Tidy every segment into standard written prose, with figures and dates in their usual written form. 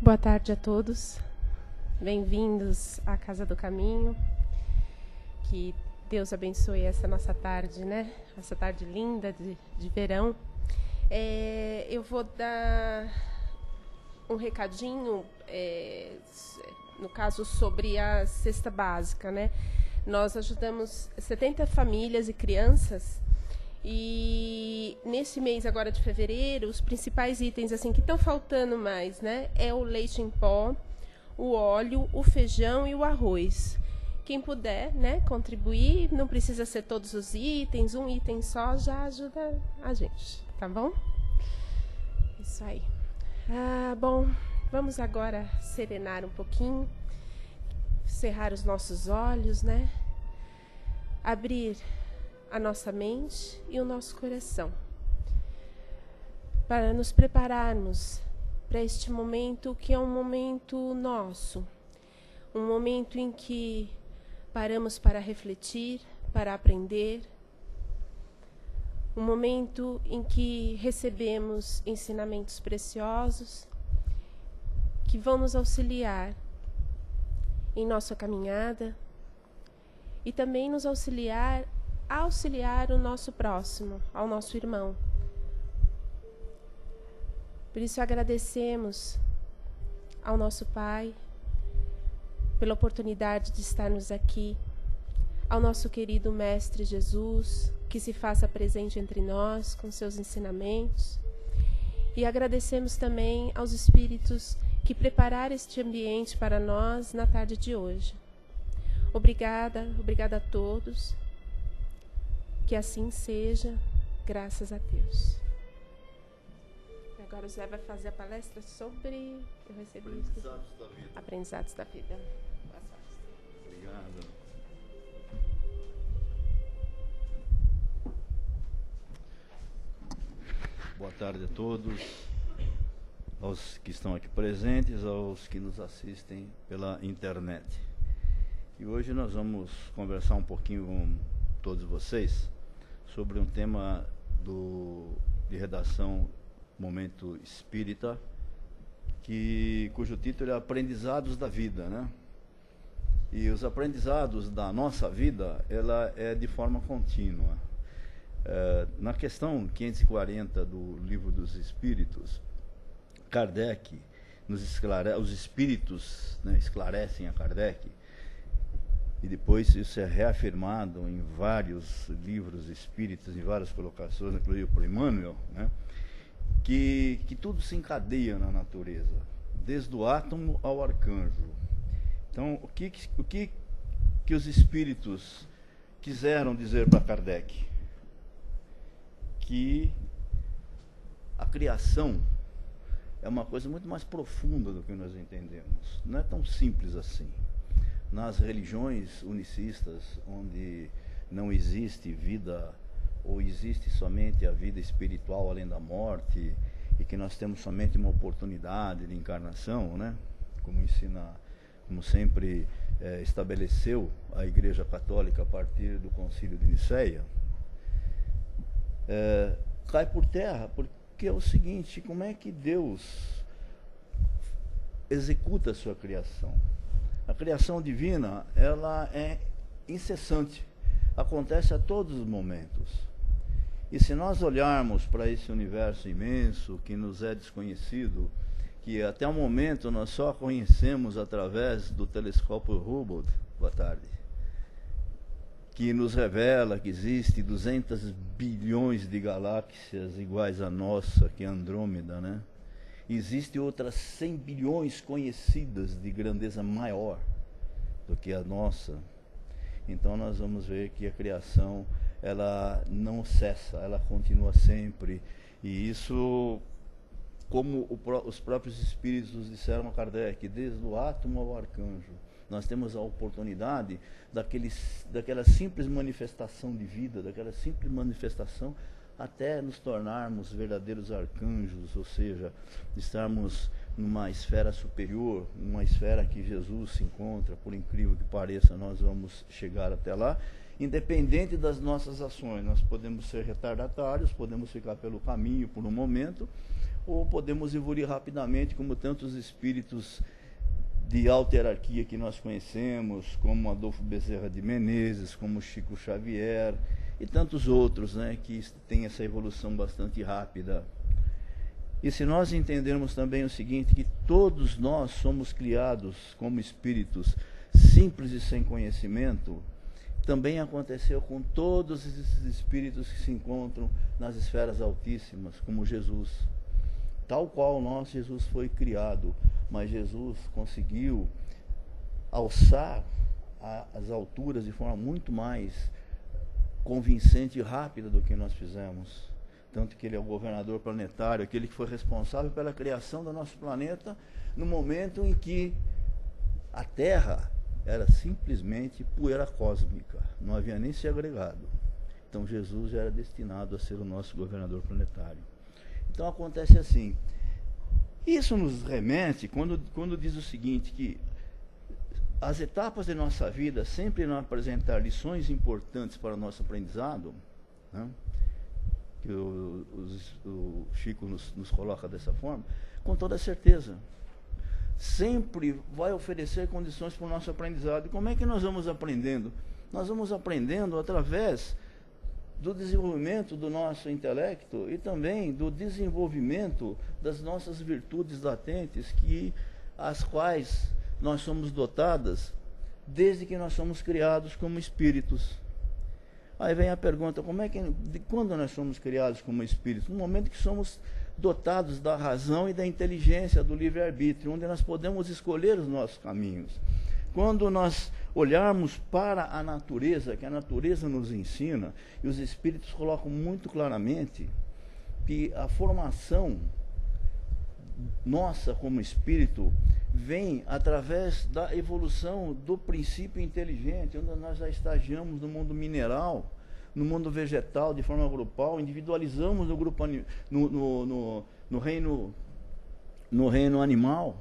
Boa tarde a todos, bem-vindos à Casa do Caminho, que Deus abençoe essa nossa tarde, né? Essa tarde linda de verão. Eu vou dar um recadinho, no caso sobre a cesta básica, né? Nós ajudamos 70 famílias e crianças. E nesse mês agora de fevereiro, os principais itens assim que estão faltando mais, né, é o leite em pó, o óleo, o feijão e o arroz. Quem puder, né, contribuir, não precisa ser todos os itens, um item só já ajuda a gente, tá bom? Isso aí. Bom, vamos agora serenar um pouquinho, cerrar os nossos olhos, né, abrir a nossa mente e o nosso coração, para nos prepararmos para este momento que é um momento nosso, um momento em que paramos para refletir, para aprender, um momento em que recebemos ensinamentos preciosos que vão nos auxiliar em nossa caminhada e também nos auxiliar o nosso próximo, ao nosso irmão. Por isso agradecemos ao nosso Pai pela oportunidade de estarmos aqui, ao nosso querido Mestre Jesus, que se faça presente entre nós com seus ensinamentos, e agradecemos também aos espíritos que prepararam este ambiente para nós na tarde de hoje. Obrigada a todos. Que assim seja, graças a Deus. Agora o Zé vai fazer a palestra sobre... Eu recebi Aprendizados da vida. Aprendizados da vida. Boa sorte. Obrigado. Boa tarde a todos, aos que estão aqui presentes, aos que nos assistem pela internet. E hoje nós vamos conversar um pouquinho com todos vocês sobre um tema de redação Momento Espírita, cujo título é Aprendizados da Vida, né? E os aprendizados da nossa vida, ela é de forma contínua. Na questão 540 do Livro dos Espíritos, Kardec os espíritos, né, esclarecem a Kardec, e depois isso é reafirmado em vários livros espíritas, em várias colocações, inclusive por Emmanuel, né, que tudo se encadeia na natureza, desde o átomo ao arcanjo. Então, o que os espíritos quiseram dizer para Kardec? Que a criação é uma coisa muito mais profunda do que nós entendemos. Não é tão simples assim. Nas religiões unicistas, onde não existe vida, ou existe somente a vida espiritual além da morte, e que nós temos somente uma oportunidade de encarnação, né? Como sempre estabeleceu a Igreja Católica a partir do Concílio de Nicéia, cai por terra, porque é o seguinte: como é que Deus executa a sua criação? A criação divina, ela é incessante, acontece a todos os momentos. E se nós olharmos para esse universo imenso que nos é desconhecido, que até o momento nós só conhecemos através do telescópio Hubble, boa tarde, que nos revela que existe 200 bilhões de galáxias iguais à nossa, que é Andrômeda, né? Existem outras 100 bilhões conhecidas de grandeza maior do que a nossa. Então nós vamos ver que a criação, ela não cessa, ela continua sempre. E isso, como os próprios espíritos disseram a Kardec, desde o átomo ao arcanjo, nós temos a oportunidade daquela simples manifestação de vida, daquela simples manifestação, até nos tornarmos verdadeiros arcanjos, ou seja, estarmos numa esfera superior, uma esfera que Jesus se encontra. Por incrível que pareça, nós vamos chegar até lá, independente das nossas ações. Nós podemos ser retardatários, podemos ficar pelo caminho por um momento, ou podemos evoluir rapidamente, como tantos espíritos de alta hierarquia que nós conhecemos, como Adolfo Bezerra de Menezes, como Chico Xavier e tantos outros, né, que têm essa evolução bastante rápida. E se nós entendermos também o seguinte, que todos nós somos criados como espíritos simples e sem conhecimento, também aconteceu com todos esses espíritos que se encontram nas esferas altíssimas, como Jesus. Tal qual nós, Jesus foi criado, mas Jesus conseguiu alçar as alturas de forma muito mais convincente e rápida do que nós fizemos. Tanto que ele é o governador planetário, aquele que foi responsável pela criação do nosso planeta, no momento em que a Terra era simplesmente poeira cósmica, não havia nem se agregado. Então Jesus já era destinado a ser o nosso governador planetário. Então acontece assim. Isso nos remete, quando diz o seguinte, que as etapas de nossa vida sempre irão apresentar lições importantes para o nosso aprendizado, né? Que o Chico nos coloca dessa forma, com toda certeza. Sempre vai oferecer condições para o nosso aprendizado. E como é que nós vamos aprendendo? Nós vamos aprendendo através do desenvolvimento do nosso intelecto e também do desenvolvimento das nossas virtudes latentes, as quais nós somos dotadas desde que nós somos criados como espíritos. Aí vem a pergunta, quando nós somos criados como espíritos? No momento que somos dotados da razão e da inteligência, do livre-arbítrio, onde nós podemos escolher os nossos caminhos. Quando nós olharmos para a natureza, que a natureza nos ensina, e os espíritos colocam muito claramente que a formação nossa como espírito vem através da evolução do princípio inteligente, onde nós já estagiamos no mundo mineral, no mundo vegetal, de forma grupal, individualizamos no grupo no reino animal.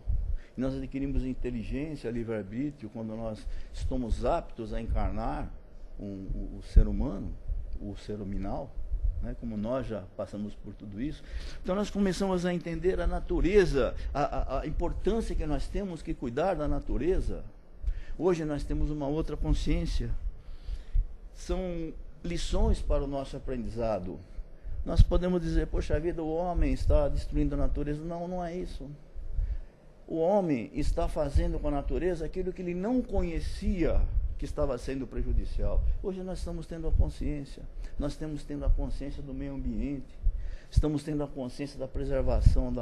Nós adquirimos inteligência, livre-arbítrio, quando nós estamos aptos a encarnar o ser humano, o ser huminal, né, como nós já passamos por tudo isso. Então nós começamos a entender a natureza, a importância que nós temos que cuidar da natureza. Hoje nós temos uma outra consciência. São lições para o nosso aprendizado. Nós podemos dizer, poxa vida, o homem está destruindo a natureza. Não, não é isso. O homem está fazendo com a natureza aquilo que ele não conhecia que estava sendo prejudicial. Hoje nós estamos tendo a consciência. Nós estamos tendo a consciência do meio ambiente. Estamos tendo a consciência da preservação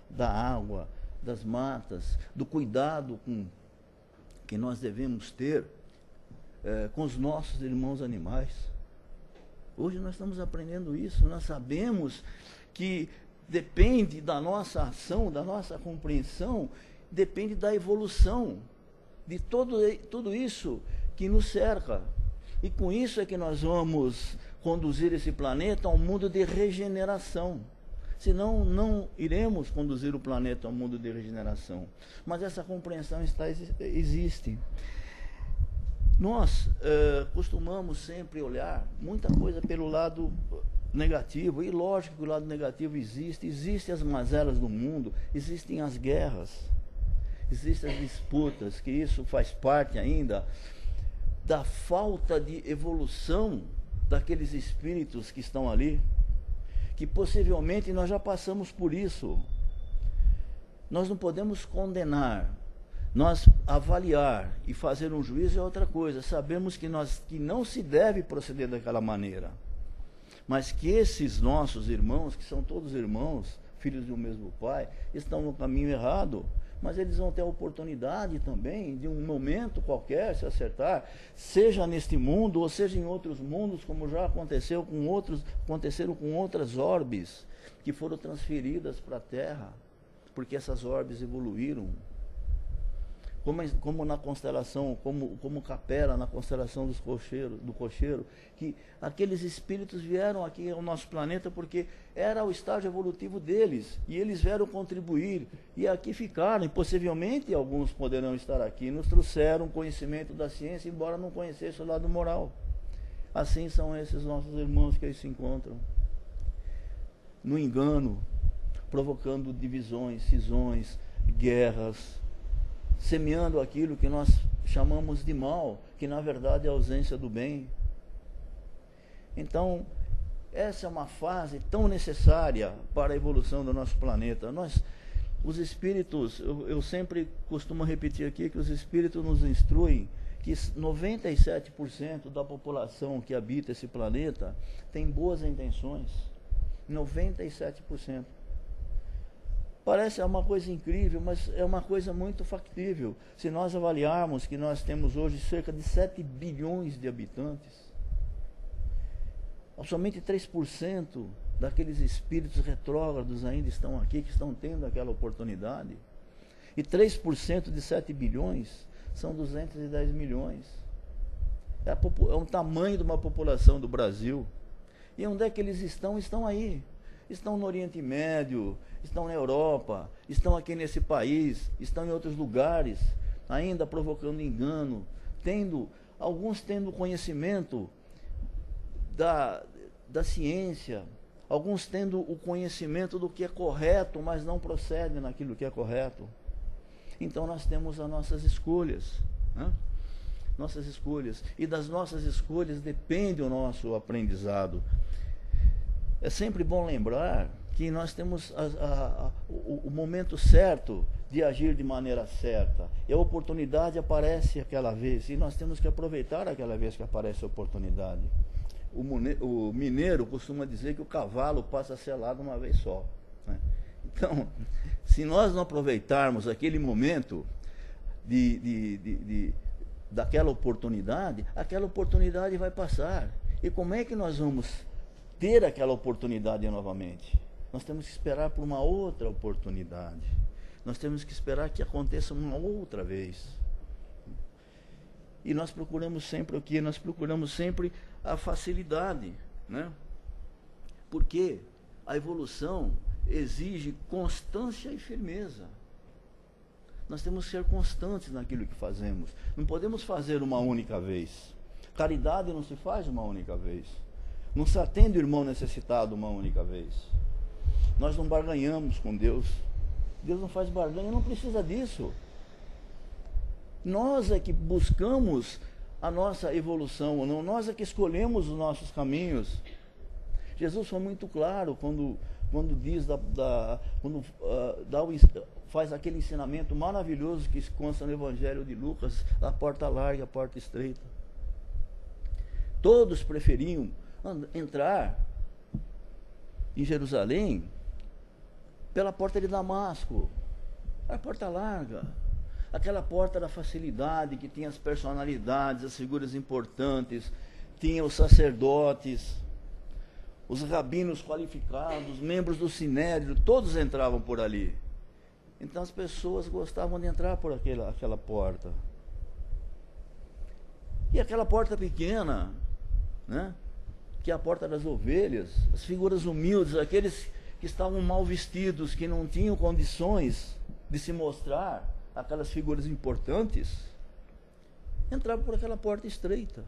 da água, das matas, do cuidado que nós devemos ter com os nossos irmãos animais. Hoje nós estamos aprendendo isso. Nós sabemos que depende da nossa ação, da nossa compreensão, depende da evolução de tudo isso que nos cerca. E com isso é que nós vamos conduzir esse planeta a um mundo de regeneração. Senão, não iremos conduzir o planeta a um mundo de regeneração. Mas essa compreensão existe. Nós costumamos sempre olhar muita coisa pelo lado negativo, e lógico que o lado negativo existem as mazelas do mundo, existem as guerras, existem as disputas, que isso faz parte ainda da falta de evolução daqueles espíritos que estão ali, que possivelmente nós já passamos por isso. Nós não podemos condenar, nós avaliar e fazer um juízo é outra coisa. Sabemos que não se deve proceder daquela maneira, mas que esses nossos irmãos, que são todos irmãos, filhos de um mesmo pai, estão no caminho errado, mas eles vão ter a oportunidade também de um momento qualquer se acertar, seja neste mundo ou seja em outros mundos, como já aconteceram com outras orbes que foram transferidas para a Terra, porque essas orbes evoluíram. Como na constelação, como Capela na constelação do Cocheiro, que aqueles espíritos vieram aqui ao nosso planeta porque era o estágio evolutivo deles, e eles vieram contribuir, e aqui ficaram, e possivelmente alguns poderão estar aqui, nos trouxeram conhecimento da ciência, embora não conhecessem o lado moral. Assim são esses nossos irmãos que aí se encontram, no engano, provocando divisões, cisões, guerras, semeando aquilo que nós chamamos de mal, que na verdade é a ausência do bem. Então, essa é uma fase tão necessária para a evolução do nosso planeta. Os espíritos, eu sempre costumo repetir aqui que os espíritos nos instruem que 97% da população que habita esse planeta tem boas intenções. 97%. Parece uma coisa incrível, mas é uma coisa muito factível. Se nós avaliarmos que nós temos hoje cerca de 7 bilhões de habitantes, somente 3% daqueles espíritos retrógrados ainda estão aqui, que estão tendo aquela oportunidade. E 3% de 7 bilhões são 210 milhões. É o tamanho de uma população do Brasil. E onde é que eles estão? Estão aí. Estão no Oriente Médio, estão na Europa, estão aqui nesse país, estão em outros lugares, ainda provocando engano, alguns tendo conhecimento da ciência, alguns tendo o conhecimento do que é correto, mas não procedem naquilo que é correto. Então nós temos as nossas escolhas, né? Nossas escolhas. E das nossas escolhas depende o nosso aprendizado. É sempre bom lembrar que nós temos o momento certo de agir de maneira certa. E a oportunidade aparece aquela vez, e nós temos que aproveitar aquela vez que aparece a oportunidade. O mineiro costuma dizer que o cavalo passa a selado uma vez só, né? Então, se nós não aproveitarmos aquele momento daquela oportunidade, aquela oportunidade vai passar. E como é que nós vamos ter aquela oportunidade novamente? Nós temos que esperar por uma outra oportunidade. Nós temos que esperar que aconteça uma outra vez. E nós procuramos sempre o quê? Nós procuramos sempre a facilidade, né? Porque a evolução exige constância e firmeza. Nós temos que ser constantes naquilo que fazemos. Não podemos fazer uma única vez. Caridade não se faz uma única vez. Não se atende o irmão necessitado uma única vez. Nós não barganhamos com Deus. Deus não faz barganha, não precisa disso. Nós é que buscamos a nossa evolução, não, nós é que escolhemos os nossos caminhos. Jesus foi muito claro quando faz aquele ensinamento maravilhoso que consta no Evangelho de Lucas, a porta larga, a porta estreita. Todos preferiam entrar em Jerusalém pela porta de Damasco, a porta larga, aquela porta da facilidade, que tinha as personalidades, as figuras importantes, tinha os sacerdotes, os rabinos qualificados, membros do sinédrio, todos entravam por ali. Então as pessoas gostavam de entrar por aquela porta. E aquela porta pequena, né, que é a porta das ovelhas, as figuras humildes, aqueles que estavam mal vestidos, que não tinham condições de se mostrar, aquelas figuras importantes, entravam por aquela porta estreita.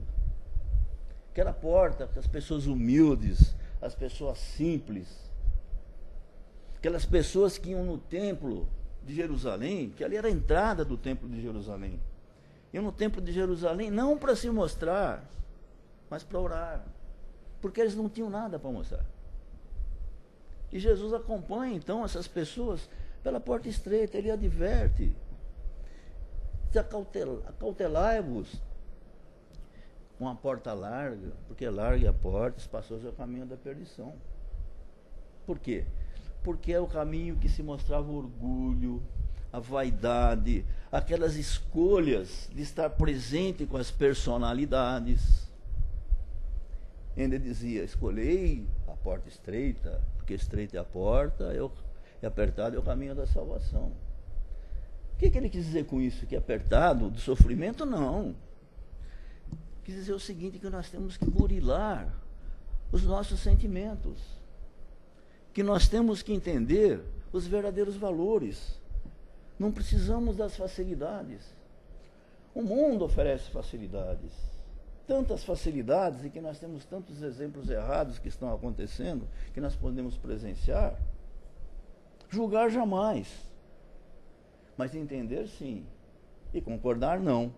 Aquela porta que as pessoas humildes, as pessoas simples, aquelas pessoas que iam no templo de Jerusalém, que ali era a entrada do templo de Jerusalém, iam no templo de Jerusalém não para se mostrar, mas para orar, porque eles não tinham nada para mostrar. E Jesus acompanha então essas pessoas pela porta estreita, ele adverte: acautelai-vos com a porta larga, porque larga é a porta, espaçoso é o caminho da perdição. Por quê? Porque é o caminho que se mostrava o orgulho, a vaidade, aquelas escolhas de estar presente com as personalidades. Ainda dizia: escolhei a porta estreita, porque estreita é a porta, e apertado é o caminho da salvação. O que ele quis dizer com isso? Que apertado do sofrimento? Não. Quis dizer o seguinte, que nós temos que burilar os nossos sentimentos, que nós temos que entender os verdadeiros valores. Não precisamos das facilidades. O mundo oferece facilidades, tantas facilidades, e que nós temos tantos exemplos errados que estão acontecendo, que nós podemos presenciar. Julgar jamais. Mas entender sim. E concordar não.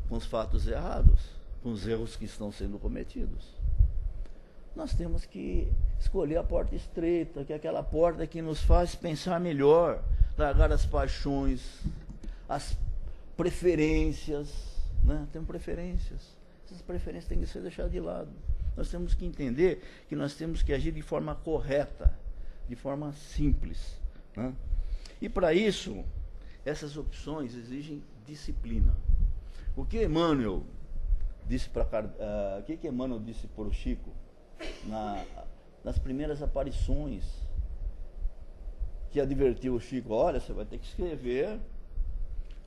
Com os fatos errados, com os erros que estão sendo cometidos. Nós temos que escolher a porta estreita, que é aquela porta que nos faz pensar melhor, largar as paixões, as preferências, né? Temos preferências. Essas preferências têm que ser deixadas de lado. Nós temos que entender que nós temos que agir de forma correta, de forma simples, né? E para isso, essas opções exigem disciplina. O que Emmanuel disse para o que Emmanuel disse para o Chico nas primeiras aparições, que advertiu o Chico: olha, você vai ter que escrever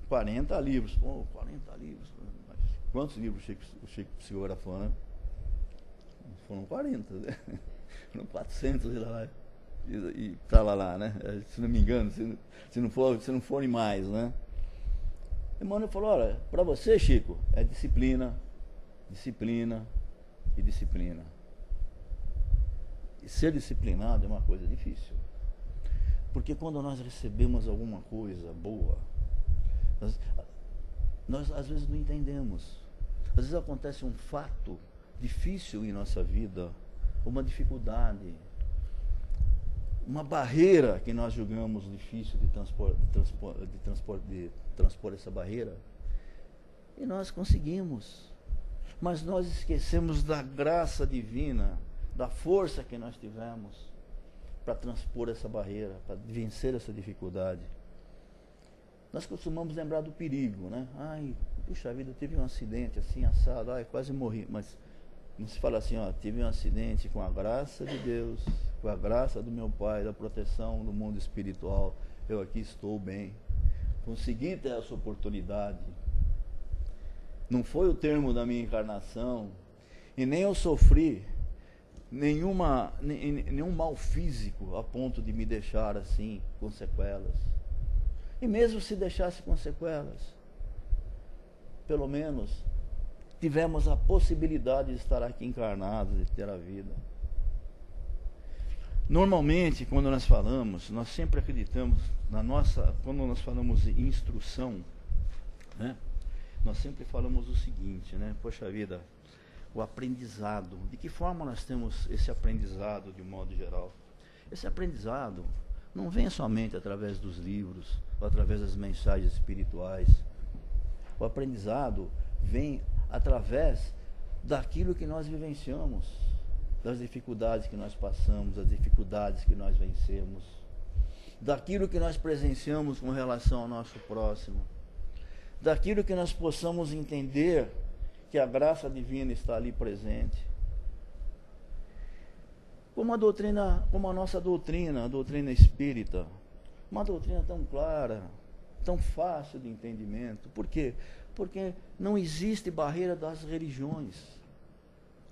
40 livros. Pô, 40 livros. Mas quantos livros o Chico psicografou, né? Foram 40, né? Foram 400 e para lá, né? Se não me engano, se não forem mais, né? Emmanuel falou: olha, para você, Chico, é disciplina, disciplina e disciplina. E ser disciplinado é uma coisa difícil. Porque quando nós recebemos alguma coisa boa, nós às vezes não entendemos. Às vezes acontece um fato difícil em nossa vida, uma dificuldade, uma barreira que nós julgamos difícil de transpor essa barreira, e nós conseguimos. Mas nós esquecemos da graça divina, da força que nós tivemos para transpor essa barreira, para vencer essa dificuldade. Nós costumamos lembrar do perigo, né? Ai, puxa vida, eu tive um acidente assim, assado, ai, quase morri. Mas não se fala assim, ó, tive um acidente com a graça de Deus, com a graça do meu Pai, da proteção do mundo espiritual, eu aqui estou bem. Consegui ter essa oportunidade. Não foi o termo da minha encarnação, e nem eu sofri nenhum mal físico a ponto de me deixar assim, com sequelas. E mesmo se deixasse com sequelas, pelo menos tivemos a possibilidade de estar aqui encarnados, de ter a vida. Normalmente, quando nós falamos, nós sempre acreditamos quando nós falamos em instrução, né? Nós sempre falamos o seguinte, né? Poxa vida, o aprendizado. De que forma nós temos esse aprendizado de modo geral? Esse aprendizado não vem somente através dos livros, ou através das mensagens espirituais. O aprendizado vem através daquilo que nós vivenciamos, das dificuldades que nós passamos, das dificuldades que nós vencemos, daquilo que nós presenciamos com relação ao nosso próximo, daquilo que nós possamos entender que a graça divina está ali presente. Como a nossa doutrina, a doutrina espírita, uma doutrina tão clara, tão fácil de entendimento. Por quê? Porque não existe barreira das religiões.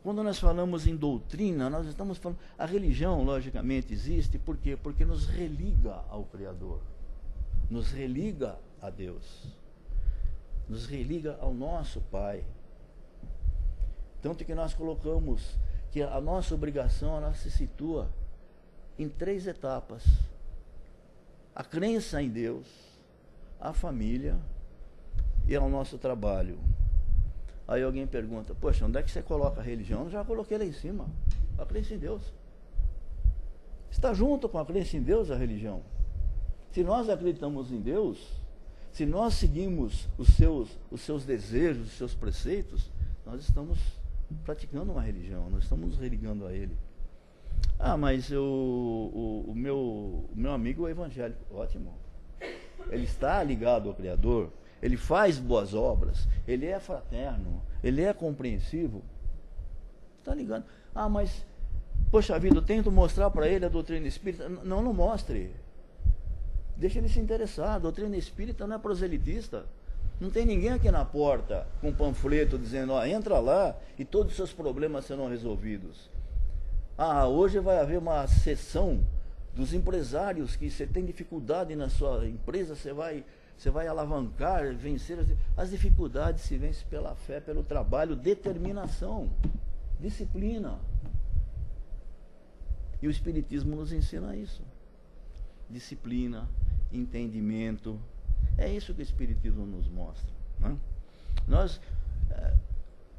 Quando nós falamos em doutrina, nós estamos falando... A religião, logicamente, existe. Por quê? Porque nos religa ao Criador. Nos religa a Deus. Nos religa ao nosso Pai. Tanto que nós colocamos que a nossa obrigação, ela se situa em 3 etapas. A crença em Deus, a família e ao nosso trabalho. Aí alguém pergunta: poxa, onde é que você coloca a religião? Eu já coloquei lá em cima, a crença em Deus. Está junto com a crença em Deus a religião. Se nós acreditamos em Deus, se nós seguimos os seus desejos, os seus preceitos, nós estamos praticando uma religião, nós estamos nos religando a Ele. Ah, mas o meu amigo é evangélico. Ótimo. Ele está ligado ao Criador, ele faz boas obras, ele é fraterno, ele é compreensivo. Está ligado. Ah, mas, poxa vida, eu tento mostrar para ele a doutrina espírita. Não mostre. Deixa ele se interessar. A doutrina espírita não é proselitista. Não tem ninguém aqui na porta com um panfleto dizendo: ó, entra lá e todos os seus problemas serão resolvidos. Ah, hoje vai haver uma sessão dos empresários que você tem dificuldade na sua empresa, você vai alavancar, vencer as dificuldades. Se vence pela fé, pelo trabalho, determinação, disciplina. E o Espiritismo nos ensina isso. disciplina, entendimento. É isso que o Espiritismo nos mostra, né? Nós,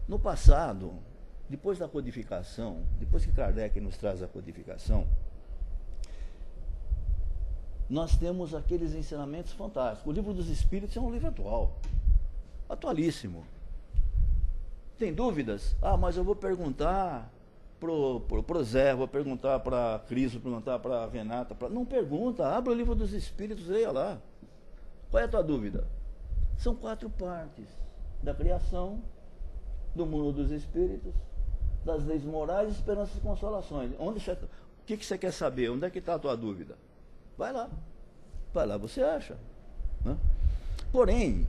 no passado, depois da codificação, depois que Kardec nos traz a codificação, nós temos aqueles ensinamentos fantásticos. O Livro dos Espíritos é um livro atual, atualíssimo. Tem dúvidas? Ah, mas eu vou perguntar pro Zé, vou perguntar para a Cris, vou perguntar para a Renata. Não pergunta, abre o Livro dos Espíritos, leia lá. Qual é a tua dúvida? São 4 partes: da criação, do mundo dos espíritos, das leis morais, esperanças e consolações. O que você quer saber? Onde é que está a tua dúvida? Vai lá você acha, né? Porém,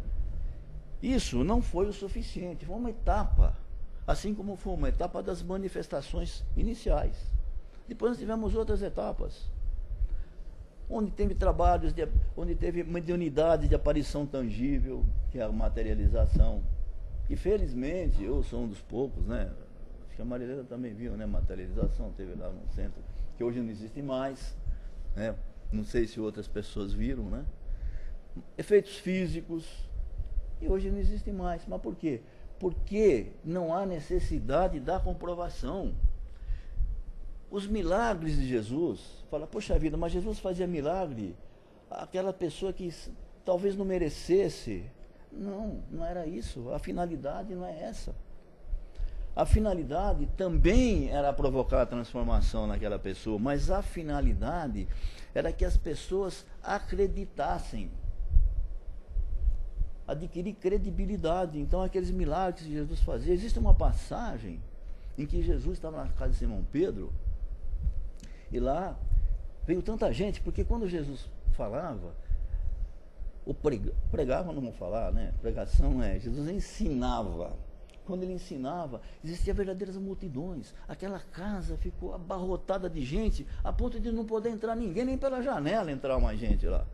isso não foi o suficiente, foi uma etapa, assim como foi uma etapa das manifestações iniciais. Depois nós tivemos outras etapas, onde teve trabalhos, onde teve mediunidade de aparição tangível, que é a materialização. E felizmente, eu sou um dos poucos, né? Acho que a Marilena também viu, né? Materialização, teve lá no centro, que hoje não existe mais, né? Não sei se outras pessoas viram, né? Efeitos físicos, e hoje não existem mais. Mas por quê? Porque não há necessidade da comprovação. Os milagres de Jesus, fala, poxa vida, mas Jesus fazia milagre, aquela pessoa que talvez não merecesse. Não, não era isso. A finalidade não é essa. A finalidade também era provocar a transformação naquela pessoa, mas a finalidade era que as pessoas acreditassem, adquirir credibilidade. Então, aqueles milagres que Jesus fazia, existe uma passagem em que Jesus estava na casa de Simão Pedro, e lá veio tanta gente, porque quando Jesus falava, pregava, não vamos falar, né? Pregação Jesus ensinava. Quando ele ensinava, existiam verdadeiras multidões. Aquela casa ficou abarrotada de gente, a ponto de não poder entrar ninguém, nem pela janela entrar mais gente lá.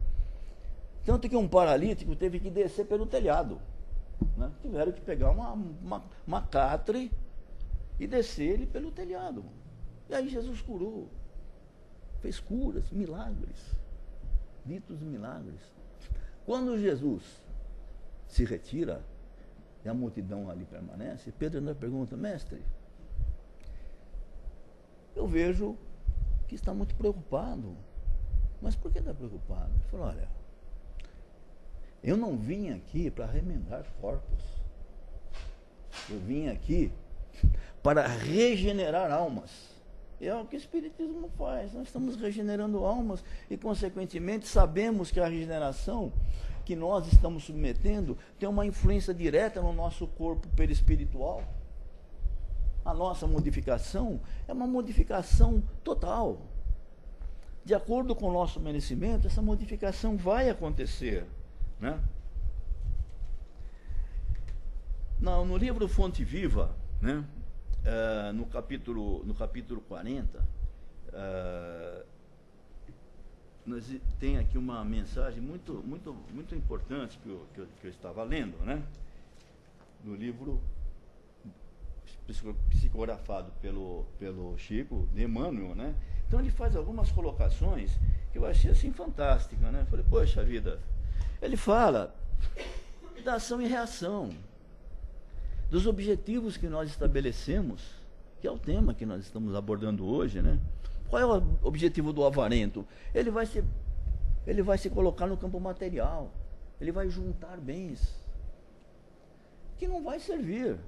Tanto que um paralítico teve que descer pelo telhado, né? Tiveram que pegar uma catre e descer ele pelo telhado. E aí Jesus curou, fez curas, milagres, ditos milagres. Quando Jesus se retira e a multidão ali permanece, Pedro ainda pergunta, mestre, eu vejo que está muito preocupado. Mas por que está preocupado? Ele falou, olha, eu não vim aqui para remendar corpos. Eu vim aqui para regenerar almas. E é o que o Espiritismo faz. Nós estamos regenerando almas e, consequentemente, sabemos que a regeneração que nós estamos submetendo tem uma influência direta no nosso corpo perispiritual. A nossa modificação é uma modificação total. De acordo com o nosso merecimento, essa modificação vai acontecer, né? No livro Fonte Viva, né? No capítulo 40, tem aqui uma mensagem muito importante que eu estava lendo, né? No livro psicografado pelo Chico de Emmanuel, né? Então ele faz algumas colocações que eu achei assim fantásticas, né? Eu falei, poxa vida, ele fala da ação e reação, dos objetivos que nós estabelecemos, que é o tema que nós estamos abordando hoje, né? Qual é o objetivo do avarento? Ele vai se colocar no campo material, ele vai juntar bens que não vai servir,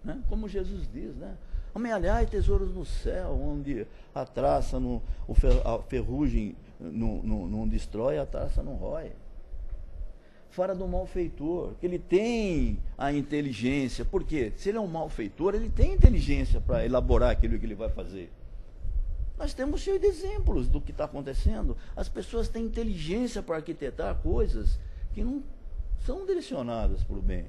né? Como Jesus diz, né? Amealhai tesouros no céu, onde a traça, a ferrugem não destrói, a traça não rói. Fora do malfeitor, que ele tem a inteligência. Por quê? Se ele é um malfeitor, ele tem inteligência para elaborar aquilo que ele vai fazer. Nós temos cheio de exemplos do que está acontecendo. As pessoas têm inteligência para arquitetar coisas que não são direcionadas para o bem.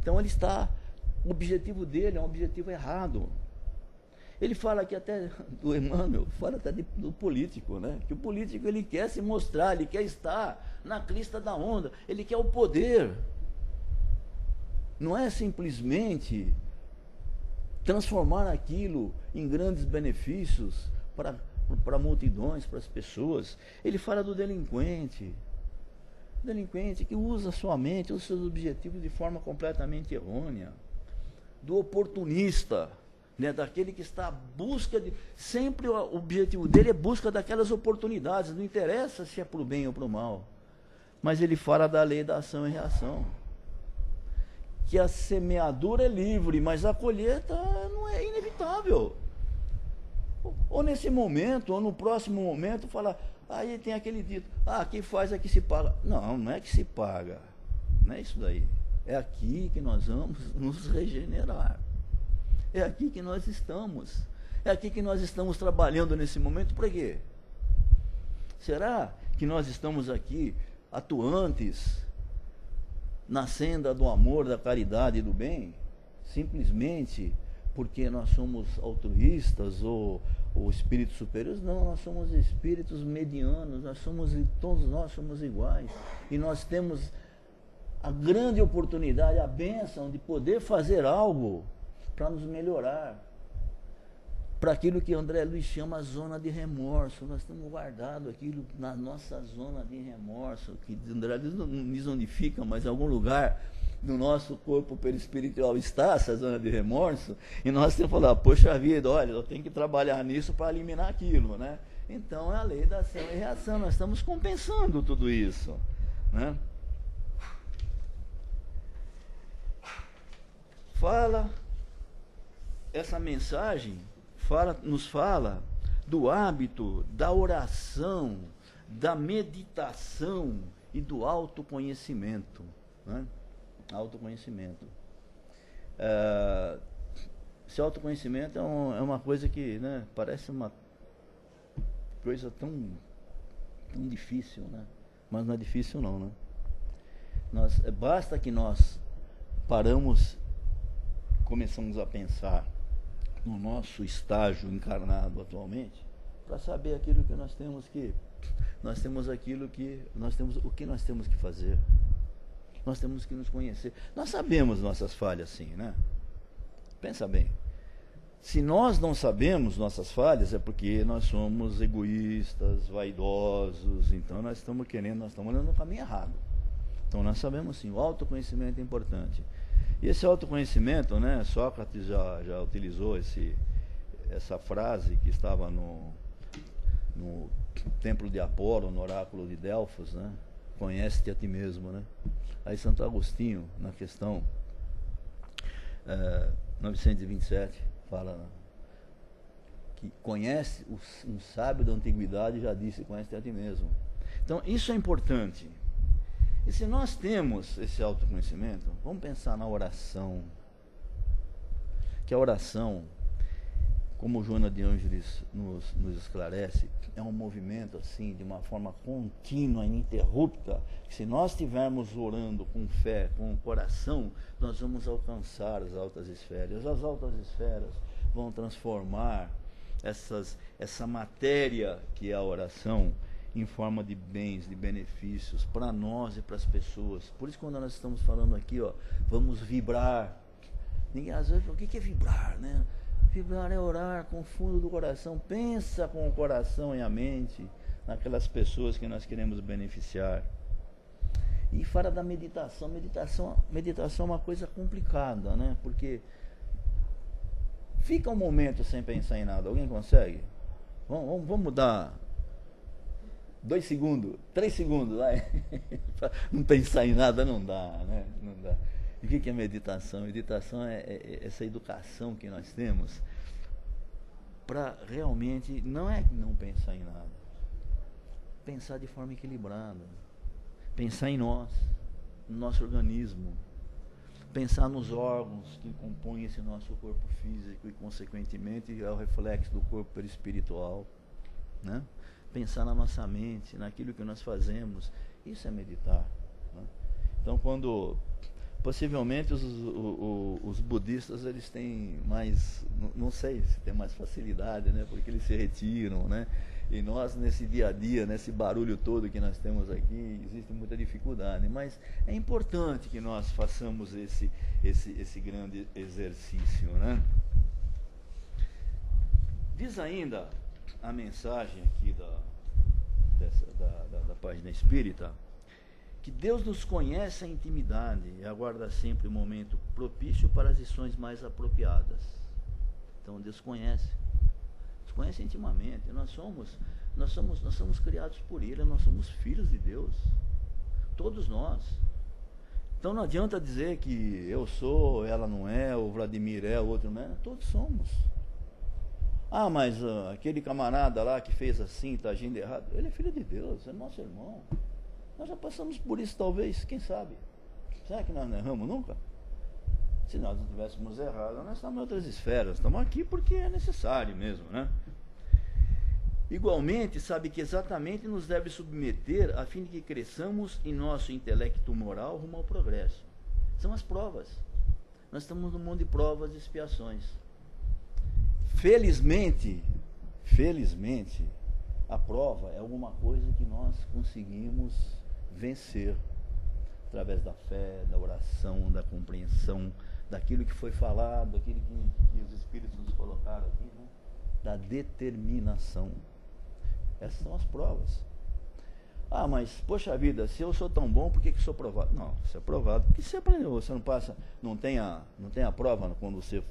Então o objetivo dele é um objetivo errado. Ele fala aqui até do Emmanuel, fala até do político, né? Que o político ele quer se mostrar, ele quer estar na crista da onda, ele quer o poder. Não é simplesmente transformar aquilo em grandes benefícios para para multidões, para as pessoas. Ele fala do delinquente. O delinquente que usa sua mente, os seus objetivos de forma completamente errônea. Do oportunista, né, daquele que está à busca de... Sempre o objetivo dele é busca daquelas oportunidades, não interessa se é para o bem ou para o mal. Mas ele fala da lei da ação e reação. Que a semeadura é livre, mas a colheita não é inevitável. Ou nesse momento, ou no próximo momento, falar, aí tem aquele dito, quem faz é que se paga. Não, não é que se paga. Não é isso daí. É aqui que nós vamos nos regenerar. É aqui que nós estamos. É aqui que nós estamos trabalhando nesse momento. Para quê? Será que nós estamos aqui atuantes na senda do amor, da caridade e do bem? Simplesmente porque nós somos altruístas ou espíritos superiores? Não, nós somos espíritos medianos, todos nós somos iguais. E nós temos a grande oportunidade, a bênção de poder fazer algo para nos melhorar. Para aquilo que André Luiz chama a zona de remorso. Nós estamos guardados aquilo na nossa zona de remorso, que André Luiz não diz onde fica, mas em algum lugar no nosso corpo perispiritual está essa zona de remorso, e nós temos que falar, poxa vida, olha, eu tenho que trabalhar nisso para eliminar aquilo, né? Então é a lei da ação e reação, nós estamos compensando tudo isso, né? Essa mensagem nos fala do hábito da oração, da meditação e do autoconhecimento, né? Autoconhecimento. Esse autoconhecimento é uma coisa que, né, parece uma coisa tão difícil, né? Mas não é difícil não, né? Basta que nós começamos a pensar no nosso estágio encarnado atualmente, para saber aquilo que nós temos o que nós temos que fazer. Nós temos que nos conhecer. Nós sabemos nossas falhas, sim, né? Pensa bem. Se nós não sabemos nossas falhas, é porque nós somos egoístas, vaidosos, então nós estamos olhando no caminho errado. Então nós sabemos sim, o autoconhecimento é importante. E esse autoconhecimento, né, Sócrates já utilizou essa frase que estava no templo de Apolo, no oráculo de Delfos, né? Conhece-te a ti mesmo, né? Aí Santo Agostinho, na questão 927, fala que um sábio da antiguidade já disse, conhece-te a ti mesmo. Então isso é importante. E se nós temos esse autoconhecimento, vamos pensar na oração. Que a oração, como Joana de Ângeles nos esclarece, é um movimento assim, de uma forma contínua, ininterrupta, que se nós estivermos orando com fé, com o coração, nós vamos alcançar as altas esferas. As altas esferas vão transformar essa matéria que é a oração em forma de bens, de benefícios para nós e para as pessoas. Por isso, quando nós estamos falando aqui, vamos vibrar. Ninguém às vezes fala, o que é vibrar, né? Vibrar é orar com o fundo do coração. Pensa com o coração e a mente naquelas pessoas que nós queremos beneficiar. E fala da meditação. Meditação é uma coisa complicada, né? Porque fica um momento sem pensar em nada. Alguém consegue? Vamos mudar 2 segundos, 3 segundos, vai. Não pensar em nada não dá, né? Não dá. E o que é meditação? Meditação é essa educação que nós temos para realmente, não é não pensar em nada, pensar de forma equilibrada, pensar em nós, no nosso organismo, pensar nos órgãos que compõem esse nosso corpo físico e, consequentemente, é o reflexo do corpo perispiritual, né? Pensar na nossa mente, naquilo que nós fazemos, isso é meditar, né? Então, possivelmente os budistas, eles têm mais, não sei se tem mais facilidade, né? Porque eles se retiram, né? E nós, nesse dia a dia, nesse barulho todo que nós temos aqui, existe muita dificuldade. Mas é importante que nós façamos esse grande exercício, né? Diz ainda a mensagem aqui da página espírita, que Deus nos conhece a intimidade e aguarda sempre o momento propício para as lições mais apropriadas. Então Deus conhece, nos conhece intimamente. Nós somos criados por Ele, nós somos filhos de Deus, todos nós. Então não adianta dizer que eu sou, ela não é, o Vladimir é, o outro não é, todos somos. Ah, mas aquele camarada lá que fez assim, está agindo errado, ele é filho de Deus, é nosso irmão. Nós já passamos por isso talvez, quem sabe? Será que nós não erramos nunca? Se nós não tivéssemos errado, nós estamos em outras esferas, estamos aqui porque é necessário mesmo, né? Igualmente, sabe que exatamente nos deve submeter a fim de que cresçamos em nosso intelecto moral rumo ao progresso. São as provas. Nós estamos num mundo de provas e expiações. Felizmente, a prova é alguma coisa que nós conseguimos vencer através da fé, da oração, da compreensão, daquilo que foi falado, daquilo que os Espíritos nos colocaram aqui, né? Da determinação. Essas são as provas. Ah, mas, poxa vida, se eu sou tão bom, por que sou provado? Não, você é provado porque você aprendeu, você não passa, não tem a prova quando você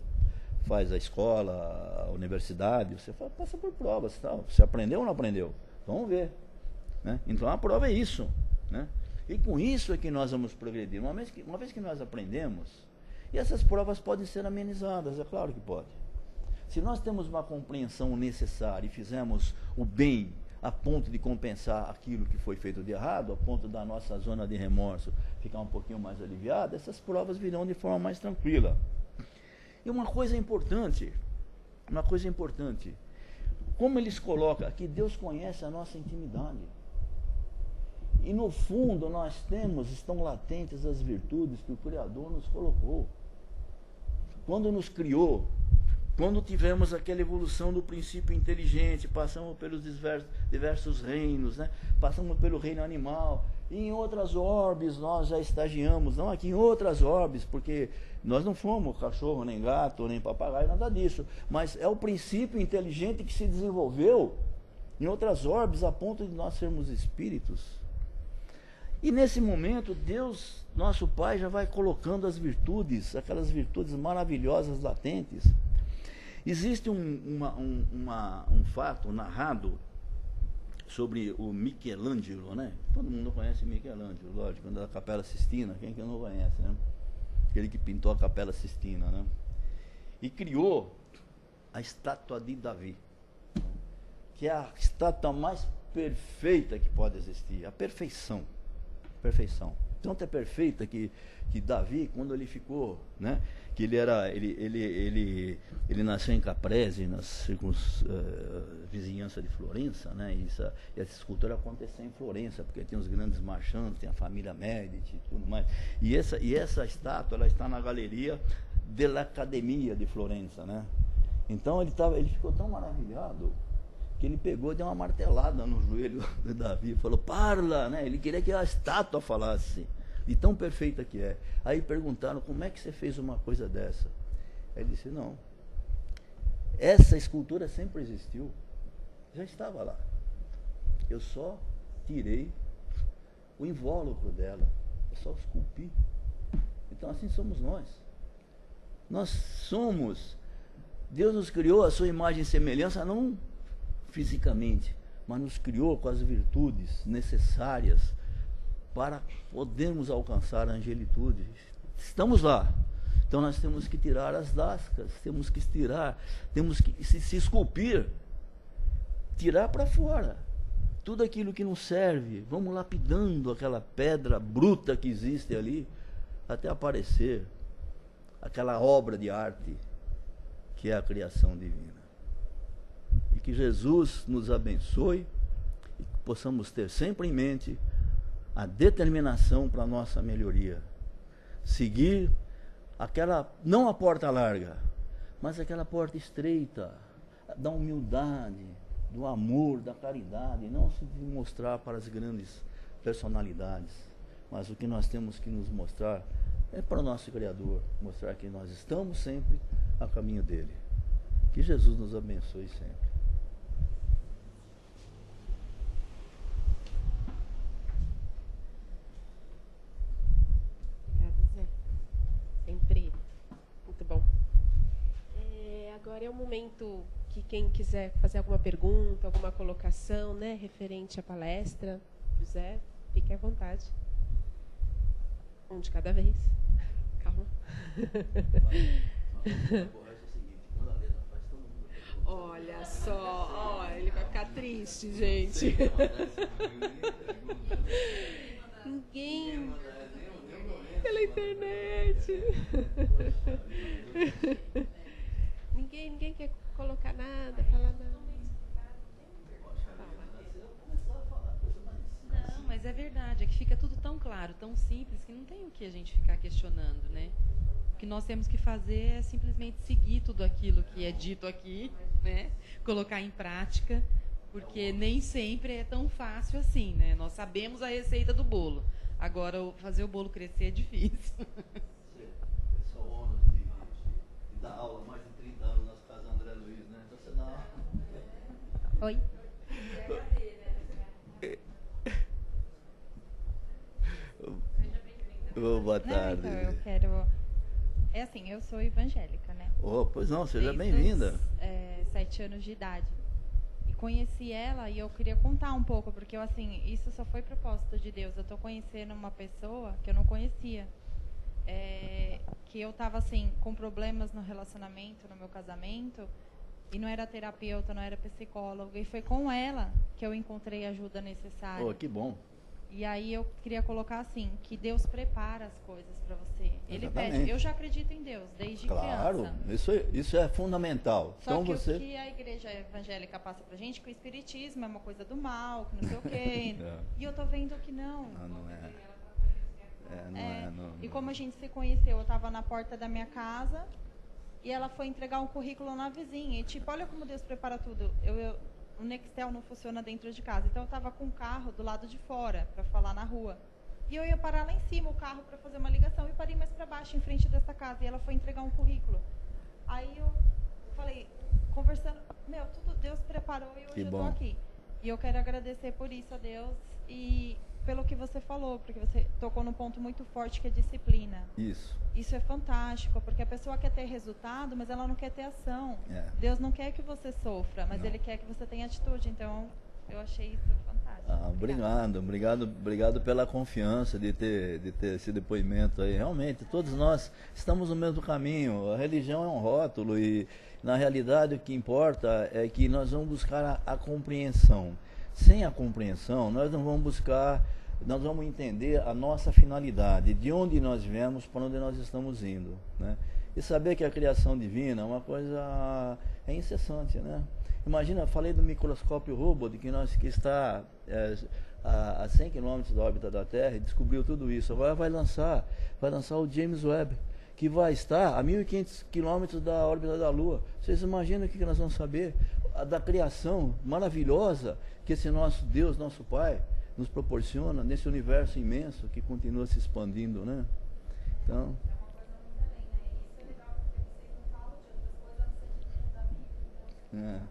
faz a escola, a universidade, você passa por provas, tal. Você aprendeu ou não aprendeu? Vamos ver, né? Então a prova é isso, né? E com isso é que nós vamos progredir. Uma vez que nós aprendemos, e essas provas podem ser amenizadas, é claro que pode. Se nós temos uma compreensão necessária e fizemos o bem a ponto de compensar aquilo que foi feito de errado, a ponto da nossa zona de remorso ficar um pouquinho mais aliviada, essas provas virão de forma mais tranquila. E uma coisa importante, como eles colocam aqui, Deus conhece a nossa intimidade. E no fundo estão latentes as virtudes que o Criador nos colocou. Quando nos criou, quando tivemos aquela evolução do princípio inteligente, passamos pelos diversos reinos, né? Passamos pelo reino animal, e em outras orbes nós já estagiamos, não aqui em outras orbes, porque nós não fomos cachorro, nem gato, nem papagaio, nada disso, mas é o princípio inteligente que se desenvolveu em outras orbes a ponto de nós sermos espíritos. E nesse momento Deus, nosso Pai, já vai colocando as virtudes, aquelas virtudes maravilhosas latentes. Existe um fato narrado sobre o Michelangelo, né? Todo mundo conhece Michelangelo, lógico, da Capela Sistina, quem que não conhece, né? Aquele que pintou a Capela Sistina, né? E criou a estátua de Davi, que é a estátua mais perfeita que pode existir, a perfeição. Tanto é perfeita que Davi, quando ele ficou, né? Que ele nasceu em Caprese, na vizinhança de Florença, né? E essa escultura aconteceu em Florença, porque tem os grandes marchantes, tem a família Medici e tudo mais. E essa estátua, ela está na galeria dell'Accademia de Florença, né? Então ele ficou tão maravilhado que ele pegou e deu uma martelada no joelho de Davi e falou, parla, né? Ele queria que a estátua falasse, de tão perfeita que é. Aí perguntaram, como é que você fez uma coisa dessa? Aí ele disse, não, essa escultura sempre existiu, já estava lá, eu só tirei o invólucro dela, eu só esculpi. Então assim somos nós somos, Deus nos criou a sua imagem e semelhança, não fisicamente, mas nos criou com as virtudes necessárias para podermos alcançar a angelitude. Estamos lá. Então nós temos que tirar as lascas, temos que se esculpir, tirar para fora tudo aquilo que não serve. Vamos lapidando aquela pedra bruta que existe ali, até aparecer aquela obra de arte que é a criação divina. E que Jesus nos abençoe e que possamos ter sempre em mente a determinação para a nossa melhoria. Seguir aquela, não a porta larga, mas aquela porta estreita, da humildade, do amor, da caridade, não se mostrar para as grandes personalidades, mas o que nós temos que nos mostrar é para o nosso Criador, mostrar que nós estamos sempre a caminho dele. Que Jesus nos abençoe sempre. Agora é o momento que quem quiser fazer alguma pergunta, alguma colocação, né, referente à palestra, José, fique à vontade. Um de cada vez. Calma. Olha só, ó, ele vai ficar triste, gente. Ninguém pela internet. Ninguém quer colocar nada, falar nada. Não, mas é verdade, é que fica tudo tão claro, tão simples, que não tem o que a gente ficar questionando, né? O que nós temos que fazer é simplesmente seguir tudo aquilo que é dito aqui, né? Colocar em prática, porque nem sempre é tão fácil assim, né? Nós sabemos a receita do bolo. Agora, fazer o bolo crescer é difícil. Esse é o ônus de dar aula há mais de 30 anos nas casas André Luiz, né? Então você dá uma... Oi? Boa tarde. Não, então, eu quero... É assim, eu sou evangélica, né? Oh, pois não, seja Desde bem-vinda. os 7 anos de idade. E conheci ela e eu queria contar um pouco, porque assim, isso só foi propósito de Deus. Eu estou conhecendo uma pessoa que eu não conhecia. Que eu estava assim, com problemas no relacionamento, no meu casamento, e não era terapeuta, não era psicóloga. E foi com ela que eu encontrei a ajuda necessária. Oh, que bom. E aí eu queria colocar assim, que Deus prepara as coisas para você. Ele Exatamente. pede. Eu já acredito em Deus desde Claro, criança. isso é fundamental. Só Então que você... o que a igreja evangélica passa pra gente, que o espiritismo é uma coisa do mal, que não sei o quê. É. E eu tô vendo que não. Não é. Não. E como a gente se conheceu, eu tava na porta da minha casa e ela foi entregar um currículo na vizinha. E tipo, olha como Deus prepara tudo. O Nextel não funciona dentro de casa. Então eu estava com o carro do lado de fora para falar na rua. E eu ia parar lá em cima o carro para fazer uma ligação e parei mais para baixo em frente dessa casa e ela foi entregar um currículo. Aí eu falei, conversando, tudo Deus preparou e hoje eu tô aqui. E eu quero agradecer por isso a Deus e pelo que você falou, porque você tocou num ponto muito forte que é disciplina. Isso é fantástico, porque a pessoa quer ter resultado, mas ela não quer ter ação. Deus não quer que você sofra, mas Ele quer que você tenha atitude. Então, eu achei isso fantástico. Obrigado pela confiança de ter esse depoimento aí. Realmente, todos nós estamos no mesmo caminho. A religião é um rótulo e, na realidade, o que importa é que nós vamos buscar a compreensão. Sem a compreensão, nós não vamos buscar, nós vamos entender a nossa finalidade, de onde nós viemos, para onde nós estamos indo, né? E saber que a criação divina é uma coisa incessante, né? Imagina, falei do microscópio Hubble, que está a 100 km da órbita da Terra e descobriu tudo isso. Agora vai lançar o James Webb, que vai estar a 1.500 km da órbita da Lua. Vocês imaginam o que nós vamos saber da criação maravilhosa que esse nosso Deus, nosso Pai, nos proporciona nesse universo imenso que continua se expandindo, né? Então...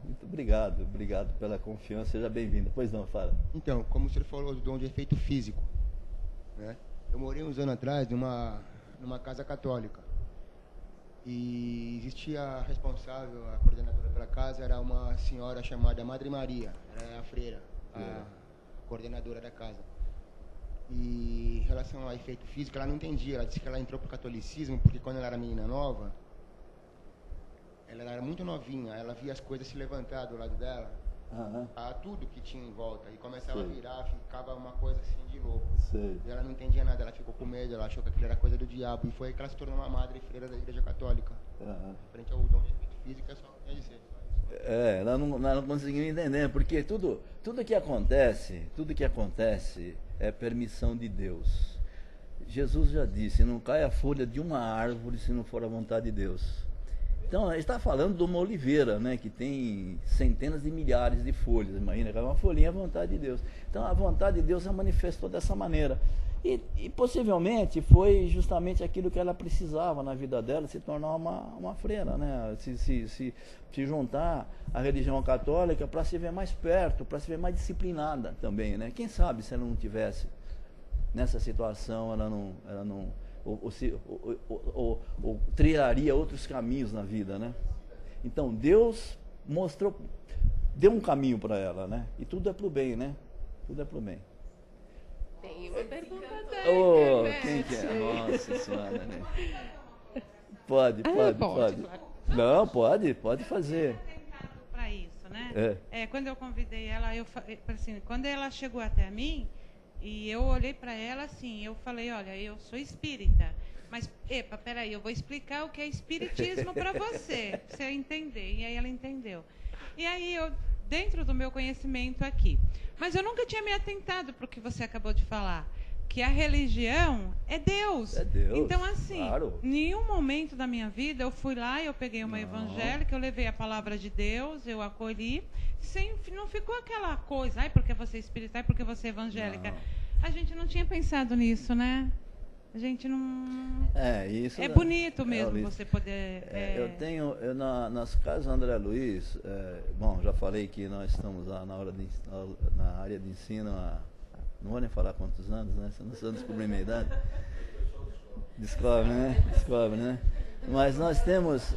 muito obrigado pela confiança, seja bem-vindo. Pois não, fala. Então, como o senhor falou do dom de efeito físico, né? Eu morei uns anos atrás numa casa católica e existia a responsável, a coordenadora pela casa era uma senhora chamada Madre Maria, era a freira, a coordenadora da casa. E em relação a efeito físico, ela não entendia, ela disse que ela entrou para o catolicismo porque quando ela era menina nova, ela era muito novinha, ela via as coisas se levantar do lado dela, a tudo que tinha em volta, e começava a virar, ficava uma coisa assim de louco. E ela não entendia nada, ela ficou com medo, ela achou que aquilo era coisa do diabo, e foi aí que ela se tornou uma madre freira da igreja católica. Frente ao dom de efeito físico, é só quer dizer. Ela não conseguiu entender, porque tudo que acontece é permissão de Deus. Jesus já disse, não cai a folha de uma árvore se não for a vontade de Deus. Então, a gente está falando de uma oliveira, né, que tem centenas de milhares de folhas. Imagina, uma folhinha é a vontade de Deus. Então, a vontade de Deus se manifestou dessa maneira. E possivelmente foi justamente aquilo que ela precisava na vida dela, se tornar uma freira, né? Se juntar à religião católica para se ver mais perto, para se ver mais disciplinada também, né? Quem sabe se ela não tivesse nessa situação, ela não ou trilharia outros caminhos na vida, né? Então Deus mostrou, deu um caminho para ela, né? E tudo é para o bem, né? Tudo é para o bem. Tem uma pergunta da Quem internet. que é? Nossa Senhora, né? Pode. Claro. Não, pode fazer. Para isso, né? Quando eu convidei ela, assim, quando ela chegou até mim, e eu olhei para ela assim, eu falei, olha, eu sou espírita, mas, peraí, eu vou explicar o que é espiritismo para você entender. E aí ela entendeu. E aí eu, dentro do meu conhecimento aqui, mas eu nunca tinha me atentado para o que você acabou de falar, que a religião é Deus. É Deus. Então, assim, claro. em nenhum momento da minha vida eu fui lá, eu peguei uma evangélica, eu levei a palavra de Deus, eu acolhi, não ficou aquela coisa, porque você é espírita, porque você é evangélica. Não. A gente não tinha pensado nisso, né? A gente não... Isso é bonito mesmo você poder... Eu nas casas André Luiz, bom, já falei que nós estamos lá na área de ensino não vou nem falar quantos anos, né? Senão você descobrir minha idade. Descobre, né? Mas nós temos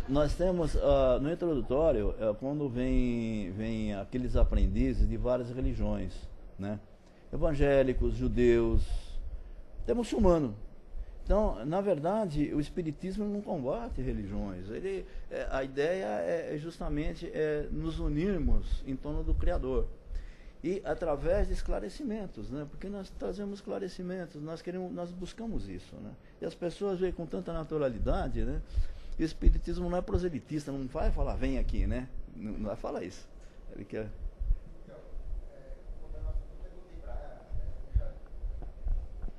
no introdutório, quando vem aqueles aprendizes de várias religiões, né? Evangélicos, judeus, até muçulmano. Então, na verdade, o espiritismo não combate religiões. A ideia é justamente nos unirmos em torno do Criador. E através de esclarecimentos, né? Porque nós trazemos esclarecimentos, nós buscamos isso, né? E as pessoas veem com tanta naturalidade, né? E o espiritismo não é proselitista, não vai falar, vem aqui, né? Não vai falar isso. Ele quer...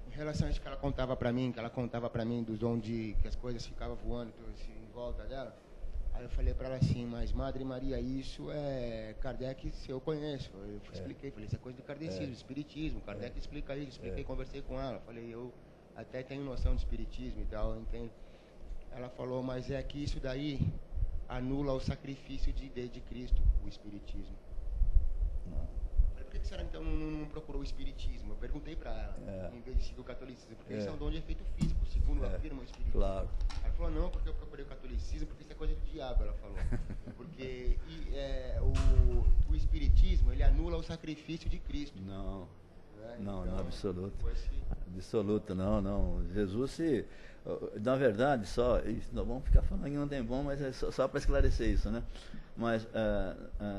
Em relação a isso que ela contava para mim, dos onde que as coisas ficavam voando em volta dela, aí eu falei para ela assim, mas Madre Maria, isso é Kardec, se eu conheço. Eu expliquei, falei, isso é coisa de kardecismo, espiritismo, Kardec explica isso, expliquei, conversei com ela, falei, eu até tenho noção de espiritismo e tal, entendo. Ela falou, mas é que isso daí anula o sacrifício de Cristo, o espiritismo. Não. Por que a senhora então não procurou o espiritismo? Eu perguntei para ela, em vez de seguir o catolicismo, porque isso é um dom de efeito físico, segundo afirma o espiritismo. Claro. Ela falou, não, porque eu procurei o catolicismo, porque isso é coisa do diabo, ela falou. Porque o espiritismo, ele anula o sacrifício de Cristo. Não, Então, não, absoluto. Absoluto, não. Jesus na verdade, nós vamos ficar falando em um tempão, mas é só para esclarecer isso, né? Mas,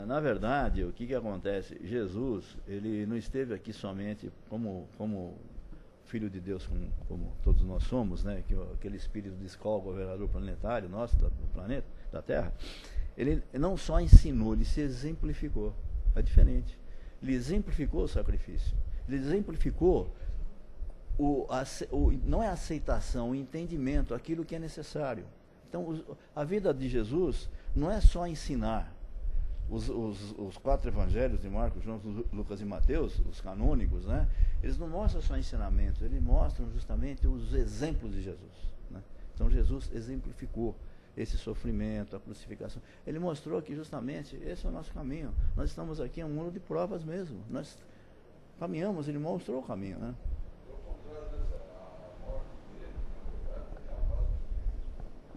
na verdade, o que acontece? Jesus, ele não esteve aqui somente como Filho de Deus, como todos nós somos, né? Aquele espírito de escola, governador planetário nosso, do planeta, da Terra. Ele não só ensinou, ele se exemplificou. É diferente. Ele exemplificou o sacrifício. Ele exemplificou não é a aceitação, o entendimento, aquilo que é necessário. Então, a vida de Jesus não é só ensinar. Os 4 evangelhos de Marcos, João, Lucas e Mateus, os canônicos, né? Eles não mostram só ensinamentos, eles mostram justamente os exemplos de Jesus, né? Então, Jesus exemplificou esse sofrimento, a crucificação. Ele mostrou que justamente esse é o nosso caminho. Nós estamos aqui em um mundo de provas mesmo. Nós caminhamos, ele mostrou o caminho, né?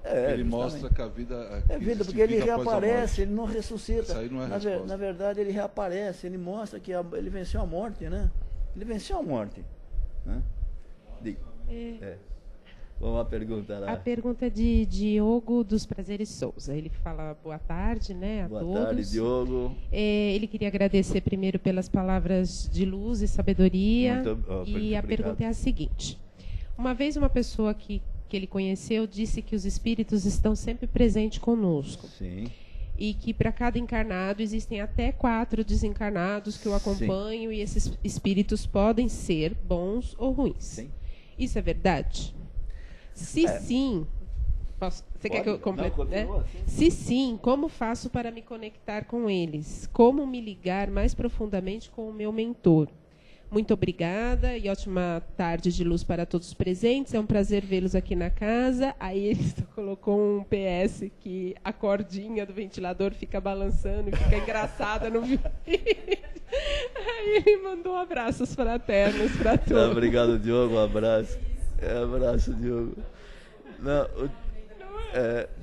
Ele mostra que a vida é vida, porque ele reaparece, ele não ressuscita. Isso aí não é na verdade, ele reaparece, ele mostra que ele venceu a morte, né? Ele venceu a morte, né? Vamos à pergunta lá. A pergunta é de Diogo dos Prazeres Souza. Ele fala boa tarde, né, a todos. Boa tarde, Diogo. Ele queria agradecer primeiro pelas palavras de luz e sabedoria. E a pergunta é a seguinte. Uma vez uma pessoa que ele conheceu disse que os espíritos estão sempre presentes conosco. Sim. E que para cada encarnado existem até 4 desencarnados que o acompanham. Sim. E esses espíritos podem ser bons ou ruins. Sim. Isso é verdade? Se sim, você quer que eu complete? Se sim, como faço para me conectar com eles? Como me ligar mais profundamente com o meu mentor? Muito obrigada e ótima tarde de luz para todos os presentes. É um prazer vê-los aqui na casa. Aí ele colocou um PS que a cordinha do ventilador fica balançando e fica engraçada no vídeo. Aí ele mandou abraços fraternos para todos. Obrigado, Diogo. Um abraço. Abraço, Diogo.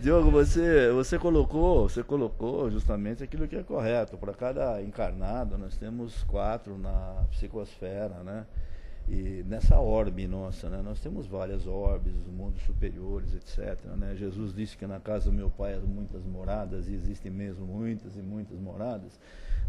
Diogo, você colocou justamente aquilo que é correto. Para cada encarnado, nós temos 4 na psicosfera, né? E nessa orbe nossa, né? Nós temos várias orbes, os mundos superiores, etc. Né? Jesus disse que na casa do meu pai há muitas moradas, e existem mesmo muitas e muitas moradas,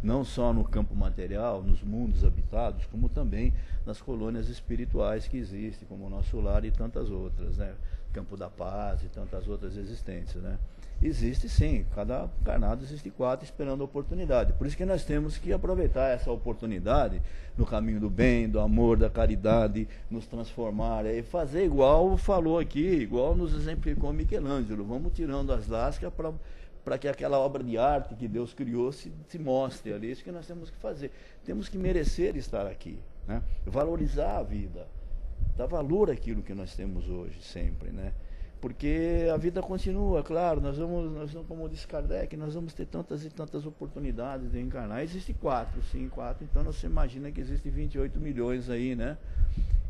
não só no campo material, nos mundos habitados, como também nas colônias espirituais que existem, como o nosso lar e tantas outras, né? Campo da Paz e tantas outras existências, né? Existe sim, cada encarnado existe 4 esperando a oportunidade. Por isso que nós temos que aproveitar essa oportunidade no caminho do bem, do amor, da caridade, nos transformar e fazer igual falou aqui, igual nos exemplificou Michelangelo. Vamos tirando as lascas para que aquela obra de arte que Deus criou se mostre ali. Isso que nós temos que fazer. Temos que merecer estar aqui, né? Valorizar a vida, dar valor àquilo que nós temos hoje, sempre, né? Porque a vida continua, claro, nós vamos, como disse Kardec, nós vamos ter tantas e tantas oportunidades de encarnar. Existem 4, então você imagina que existem 28 milhões aí, né?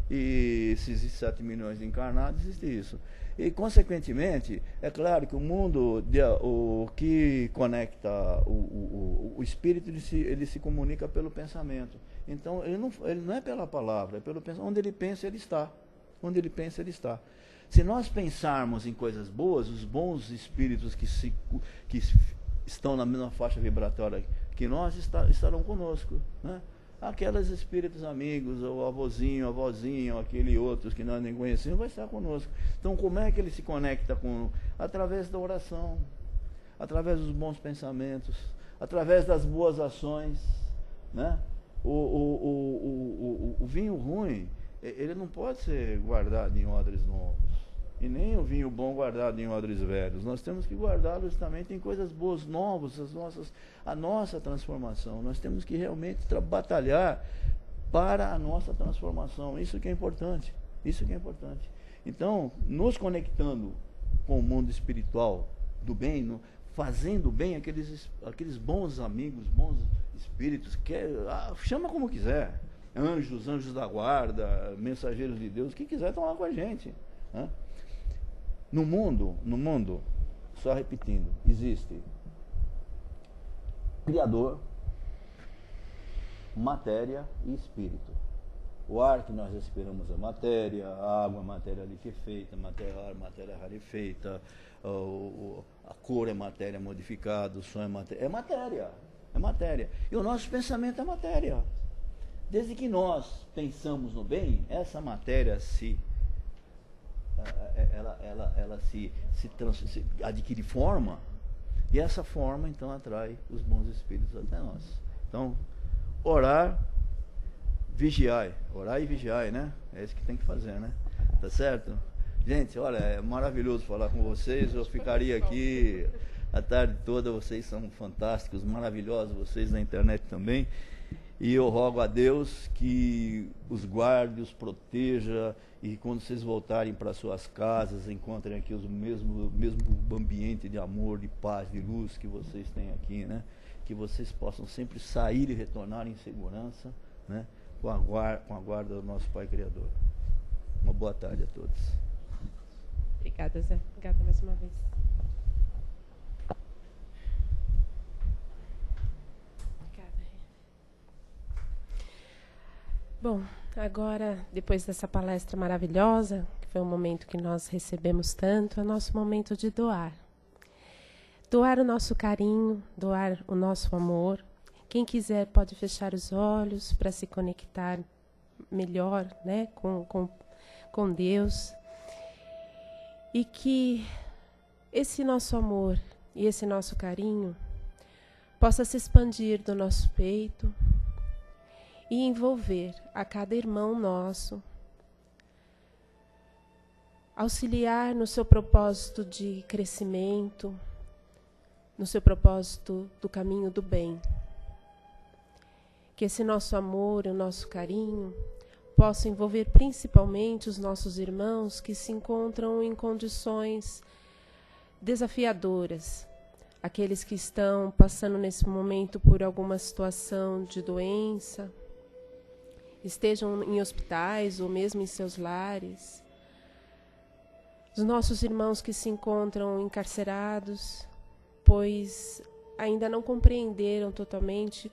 E se existem 7 milhões de encarnados, existe isso. E, consequentemente, é claro que o mundo, o que conecta o espírito, ele se comunica pelo pensamento. Então, ele não é pela palavra, é pelo pensamento. Onde ele pensa, ele está. Onde ele pensa, ele está. Se nós pensarmos em coisas boas, os bons espíritos que estão na mesma faixa vibratória que nós estarão conosco, né? Aqueles espíritos amigos, o avôzinho, a avózinha, aquele outros que nós nem conhecemos, vai estar conosco. Então, como é que ele se conecta com? Através da oração, através dos bons pensamentos, através das boas ações, né? O vinho ruim, ele não pode ser guardado em odres novos, e nem o vinho bom guardado em odres velhos. Nós temos que guardá-lo justamente em coisas boas, novas, a nossa transformação. Nós temos que realmente batalhar para a nossa transformação. Isso que é importante. Isso que é importante. Então, nos conectando com o mundo espiritual do bem, fazendo bem aqueles bons amigos, bons espíritos, chama como quiser. Anjos da guarda, mensageiros de Deus, quem quiser estão lá com a gente, né? No mundo, só repetindo, existe Criador, matéria e espírito. O ar que nós respiramos é matéria, a água é matéria liquefeita, matéria rarefeita, a cor é matéria modificada, o som é matéria. É matéria. E o nosso pensamento é matéria. Desde que nós pensamos no bem, essa matéria se adquire forma, e essa forma então atrai os bons espíritos até nós. Então, orar e vigiai, né? É isso que tem que fazer, né? Tá certo? Gente, olha, é maravilhoso falar com vocês. Eu ficaria aqui a tarde toda. Vocês são fantásticos, maravilhosos, vocês na internet também. E eu rogo a Deus que os guarde, os proteja, e quando vocês voltarem para suas casas, encontrem aqui o mesmo ambiente de amor, de paz, de luz que vocês têm aqui, né? Que vocês possam sempre sair e retornar em segurança, né? Com a guarda do nosso Pai Criador. Uma boa tarde a todos. Obrigada, Zé. Obrigada mais uma vez. Bom, agora, depois dessa palestra maravilhosa, que foi um momento que nós recebemos tanto, é nosso momento de doar. Doar o nosso carinho, doar o nosso amor. Quem quiser pode fechar os olhos para se conectar melhor, né, com Deus. E que esse nosso amor e esse nosso carinho possa se expandir do nosso peito e envolver a cada irmão nosso, auxiliar no seu propósito de crescimento, no seu propósito do caminho do bem. Que esse nosso amor, o nosso carinho, possa envolver principalmente os nossos irmãos que se encontram em condições desafiadoras, aqueles que estão passando nesse momento por alguma situação de doença, estejam em hospitais ou mesmo em seus lares, Os nossos irmãos que se encontram encarcerados, pois ainda não compreenderam totalmente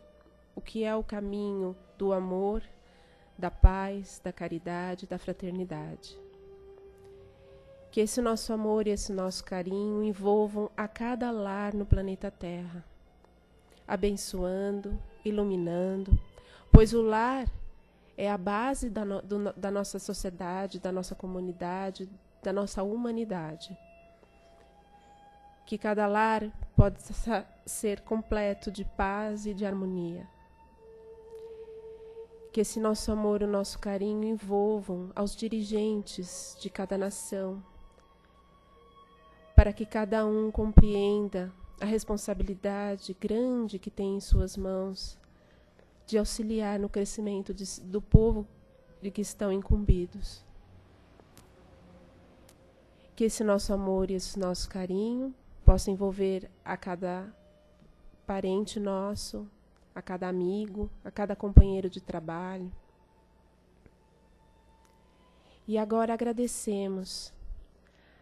o que é o caminho do amor, da paz, da caridade, da fraternidade. Que esse nosso amor e esse nosso carinho envolvam a cada lar no planeta Terra, abençoando, iluminando, pois o lar é a base da nossa sociedade, da nossa comunidade, da nossa humanidade. Que cada lar possa ser completo de paz e de harmonia. Que esse nosso amor e o nosso carinho envolvam aos dirigentes de cada nação, para que cada um compreenda a responsabilidade grande que tem em suas mãos de auxiliar no crescimento do povo de que estão incumbidos. Que esse nosso amor e esse nosso carinho possa envolver a cada parente nosso, a cada amigo, a cada companheiro de trabalho. E agora agradecemos.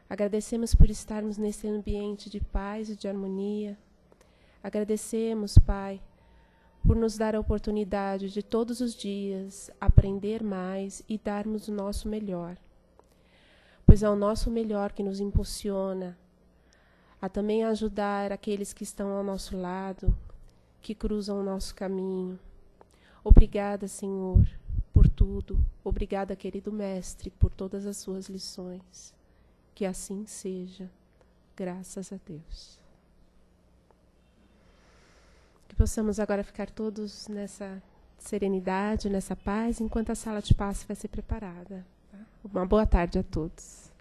Agradecemos por estarmos nesse ambiente de paz e de harmonia. Agradecemos, Pai, por nos dar a oportunidade de todos os dias aprender mais e darmos o nosso melhor. Pois é o nosso melhor que nos impulsiona a também ajudar aqueles que estão ao nosso lado, que cruzam o nosso caminho. Obrigada, Senhor, por tudo. Obrigada, querido Mestre, por todas as suas lições. Que assim seja. Graças a Deus. Que possamos agora ficar todos nessa serenidade, nessa paz, enquanto a sala de passe vai ser preparada. Tá? Uma boa tarde a todos.